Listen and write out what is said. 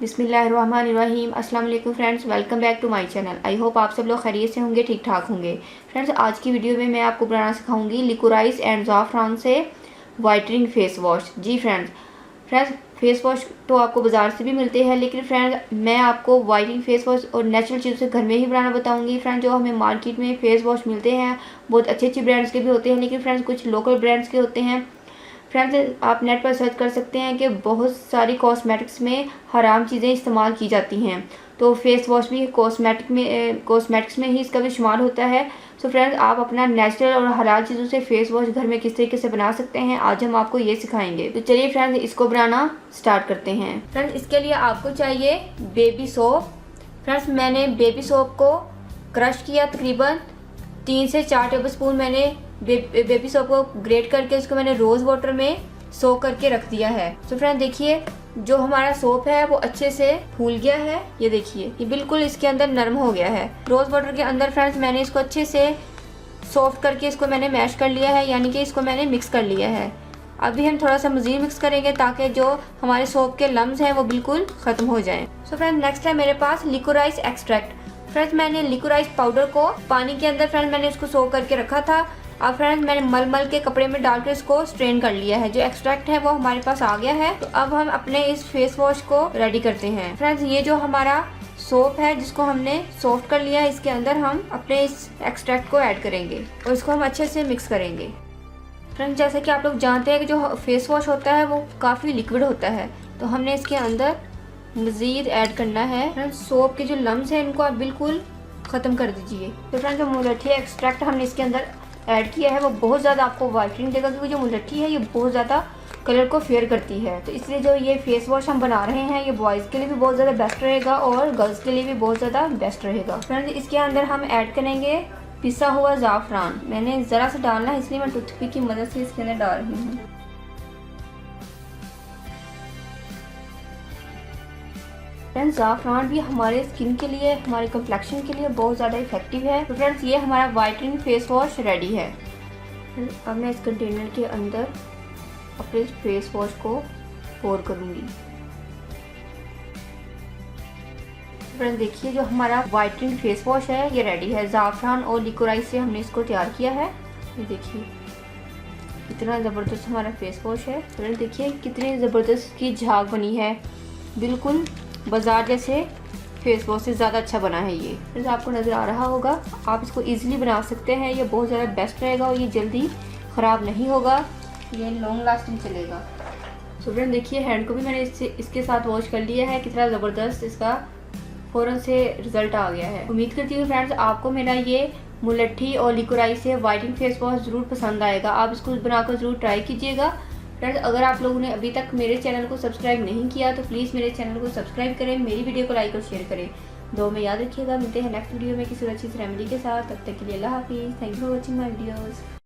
बिस्मिल्लाहिर्रहमानिर्रहीम। अस्सलाम वालेकुम friends, welcome back to my channel. I hope आप सब लोग खैरियत से होंगे, ठीक ठाक होंगे। फ्रेंड्स, आज की वीडियो में मैं आपको बनाना सिखाऊंगी लिकोराइस एंड ज़ाफ़रान से वाइटनिंग फेस वॉश। जी फ्रेंड्स फेस वॉश तो आपको बाज़ार से भी मिलते हैं, लेकिन फ्रेंड्स मैं आपको वाइटनिंग फेस वॉश और नेचुरल चीज़ों से घर में ही बनाना बताऊंगी। फ्रेंड्स, जो हमें मार्केट में फेस वॉश मिलते हैं बहुत अच्छे अच्छे ब्रांड्स के भी होते हैं, लेकिन फ्रेंड्स कुछ लोकल ब्रांड्स के होते हैं। फ्रेंड्स, आप नेट पर सर्च कर सकते हैं कि बहुत सारी कॉस्मेटिक्स में हराम चीज़ें इस्तेमाल की जाती हैं, तो फेस वॉश भी कॉस्मेटिक्स में ही इसका भी शुमार होता है। सो फ्रेंड्स, आप अपना नेचुरल और हलाल चीज़ों से फेस वॉश घर में किस तरीके से बना सकते हैं, आज हम आपको ये सिखाएंगे। तो चलिए फ्रेंड्स, इसको बनाना स्टार्ट करते हैं। फ्रेंड्स, इसके लिए आपको चाहिए बेबी सोप। फ्रेंड्स, मैंने बेबी सोप को क्रश किया, तकरीबन 3 से 4 टेबल स्पून मैंने बेबी सोप को ग्रेट करके उसको मैंने रोज़ वाटर में सोक करके रख दिया है। तो फ्रेंड देखिए, जो हमारा सोप है वो अच्छे से फूल गया है। ये देखिए, ये बिल्कुल इसके अंदर नरम हो गया है। रोज़ वाटर के अंदर फ्रेंड्स मैंने इसको अच्छे से सॉफ्ट करके इसको मैंने मैश कर लिया है, यानी कि इसको मैंने मिक्स कर लिया है। अभी हम थोड़ा सा मज़ीद मिक्स करेंगे ताकि जो हमारे सोप के लम्स हैं वो बिल्कुल ख़त्म हो जाएँ। सो फ्रेंड, नेक्स्ट है मेरे पास लिकोराइस एक्सट्रैक्ट। फ्रेंड्स, मैंने लिकोराइस पाउडर को पानी के अंदर फ्रेंड्स मैंने उसको सोक करके रखा था। अब फ्रेंड्स मैंने मल के कपड़े में डालकर इसको स्ट्रेन कर लिया है। जो एक्सट्रैक्ट है वो हमारे पास आ गया है। तो अब हम अपने इस फेस वॉश को रेडी करते हैं। फ्रेंड्स, ये जो हमारा सोप है जिसको हमने सॉफ्ट कर लिया है, इसके अंदर हम अपने इस एक्सट्रैक्ट को ऐड करेंगे और इसको हम अच्छे से मिक्स करेंगे। फ्रेंड्स, जैसे कि आप लोग जानते हैं कि जो फेस वॉश होता है वो काफ़ी लिक्विड होता है, तो हमने इसके अंदर मज़ीद ऐड करना है। फ्रेंड्स, सोप के जो लम्स हैं इनको आप बिल्कुल ख़त्म कर दीजिए। तो फ्रेंड्स, जो मुलट्ठी एक्सट्रैक्ट हमने इसके अंदर ऐड किया है वो बहुत ज़्यादा आपको वाइटनिंग देगा, क्योंकि जो मुलट्ठी है ये बहुत ज़्यादा कलर को फेयर करती है। तो इसलिए जो ये फेस वॉश हम बना रहे हैं ये बॉयज़ के लिए भी बहुत ज़्यादा बेस्ट रहेगा और गर्ल्स के लिए भी बहुत ज़्यादा बेस्ट रहेगा। फ्रेंड्स, इसके अंदर हम ऐड करेंगे पिसा हुआ ज़ाफ़रान। मैंने ज़रा सा डालना है, इसलिए मैं टूथपिक की मदद से इसके अंदर डाल रही हूँ। फ्रेंड्स, ज़ाफ़रान भी हमारे स्किन के लिए, हमारे कम्प्लेक्शन के लिए बहुत ज़्यादा इफेक्टिव है। तो फ्रेंड्स, ये हमारा वाइटनिंग फेस वॉश रेडी है। अब मैं इस कंटेनर के अंदर अपने फेस वॉश को पोर करूँगी। फ्रेंड्स देखिए, जो हमारा वाइटनिंग फेस वॉश है ये रेडी है। ज़ाफ़रान और लिकोराइस से हमने इसको तैयार किया है। ये देखिए कितना ज़बरदस्त हमारा फेस वॉश है। फ्रेंड्स देखिए कितनी ज़बरदस्त की झाग बनी है, बिल्कुल बाज़ार जैसे फेस वॉश से ज़्यादा अच्छा बना है ये। फ्रेंड्स, आपको नज़र आ रहा होगा, आप इसको इजीली बना सकते हैं। ये बहुत ज़्यादा बेस्ट रहेगा और ये जल्दी ख़राब नहीं होगा, ये लॉन्ग लास्टिंग चलेगा। सो फ्रेंड देखिए, हैंड को भी मैंने इसके साथ वॉश कर लिया है। कितना ज़बरदस्त इसका फ़ौरन से रिज़ल्ट आ गया है। उम्मीद करती हूँ फ्रेंड्स आपको मेरा ये मुलट्ठी और लिकोराइस से वाइटनिंग फेस वॉश ज़रूर पसंद आएगा। आप इसको बनाकर ज़रूर ट्राई कीजिएगा। फ्रेंड्स, अगर आप लोगों ने अभी तक मेरे चैनल को सब्सक्राइब नहीं किया तो प्लीज़ मेरे चैनल को सब्सक्राइब करें, मेरी वीडियो को लाइक और शेयर करें। दो में याद रखिएगा। मिलते हैं नेक्स्ट वीडियो में किसी अच्छी रेमेडी के साथ। तब तक के लिए अल्लाह हाफिज़। Thank you for watching my videos.